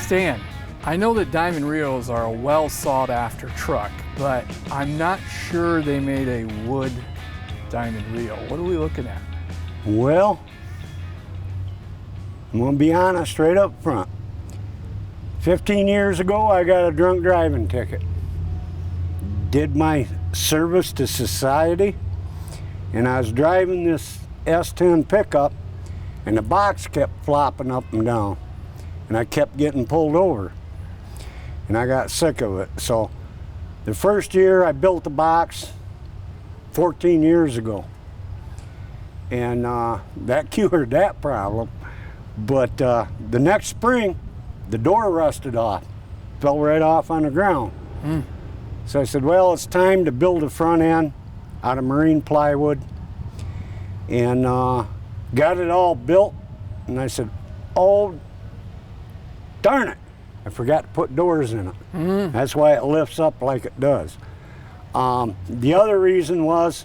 Stan, I know that diamond reels are a well sought after truck, but I'm not sure they made a wood diamond reel. What are we looking at? Well, I'm gonna be honest straight up front. 15 years ago, I got a drunk driving ticket. Did my service to society, and I was driving this S10 pickup, and the box kept flopping up and down, and I kept getting pulled over, and I got sick of it. So the first year I built the box 14 years ago, and that cured that problem. But the next spring, the door rusted off, fell right off on the ground. So I said, well, it's time to build a front end out of marine plywood, and got it all built. And I said, oh, darn it, I forgot to put doors in it. That's why it lifts up like it does. The other reason was,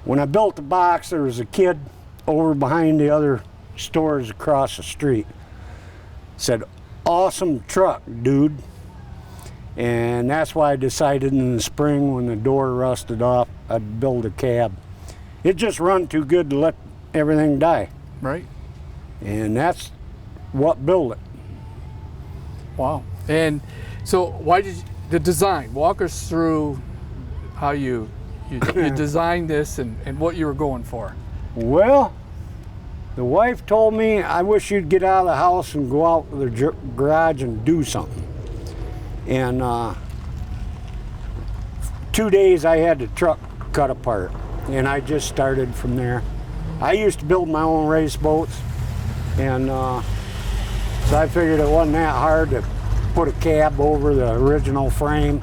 when I built the box, there was a kid over behind the other stores across the street. Said, awesome truck, dude. And that's why I decided in the spring, when the door rusted off, I'd build a cab. It just run too good to let everything die. Right. And that's what built it. Wow. And so why did the design, walk us through how you designed this and what you were going for. Well, the wife told me, I wish you'd get out of the house and go out to the garage and do something. And 2 days I had the truck cut apart, and I just started from there. I used to build my own race boats, and so I figured it wasn't that hard to put a cab over the original frame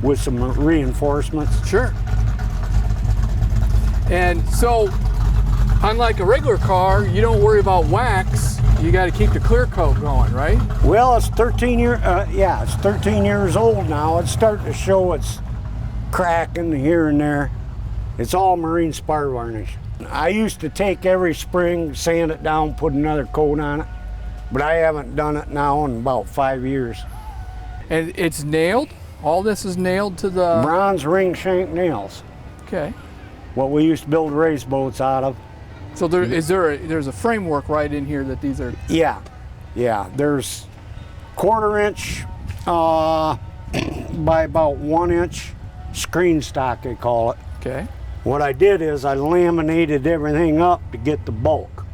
with some reinforcements. Sure. And so, unlike a regular car, you don't worry about wax. You got to keep the clear coat going, right? Well, it's 13 years old now. It's starting to show its cracking here and there. It's all marine spar varnish. I used to take every spring, sand it down, put another coat on it, but I haven't done it now in about 5 years. And it's nailed? All this is nailed to the... Bronze ring shank nails. Okay. What we used to build race boats out of. So there's a framework right in here that these are... Yeah, there's 1/4 inch by about 1 inch screen stock, they call it. Okay. What I did is I laminated everything up to get the bulk.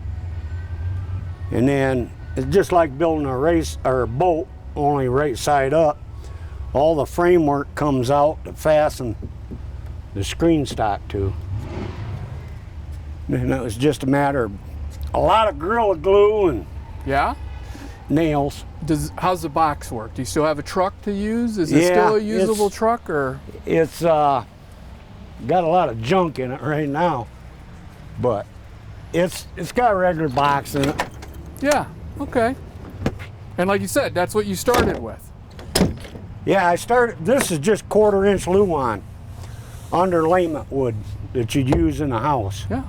And then it's just like building a race or a boat, only right side up. All the framework comes out to fasten the screen stock to. And it was just a matter of a lot of Gorilla Glue and nails. How's the box work? Do you still have a truck to use? Is it still a usable truck, or? It's got a lot of junk in it right now, but it's got a regular box in it. Yeah. Okay. And like you said, that's what you started with. Yeah, this is just 1/4 inch Luan underlayment wood that you'd use in a house. Yeah.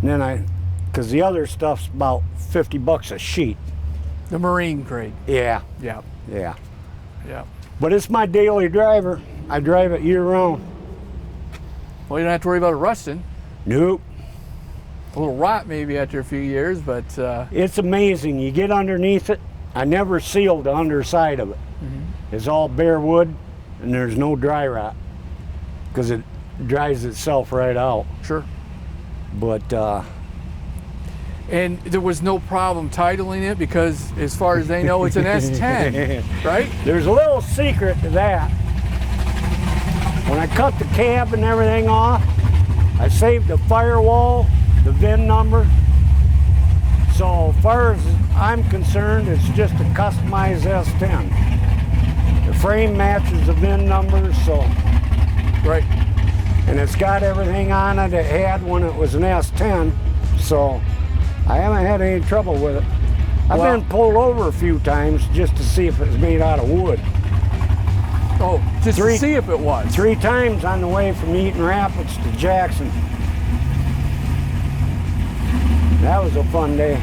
And then because the other stuff's about 50 bucks a sheet. The marine grade. Yeah. Yeah. Yeah. Yeah. But it's my daily driver. I drive it year round. Well, you don't have to worry about it rusting. Nope. A little rot maybe after a few years, but... It's amazing. You get underneath it. I never sealed the underside of it. It's all bare wood, and there's no dry rot because it dries itself right out. Sure. But and there was no problem titling it because, as far as they know, it's an S10, right? There's a little secret to that. When I cut the cab and everything off, I saved the firewall, the VIN number. So as far as I'm concerned, it's just a customized S10. The frame matches the VIN numbers, so. Right. And it's got everything on it it had when it was an S10, so I haven't had any trouble with it. I've been pulled over a few times just to see if it was made out of wood. Oh, just to see if it was? 3 times on the way from Eaton Rapids to Jackson. That was a fun day.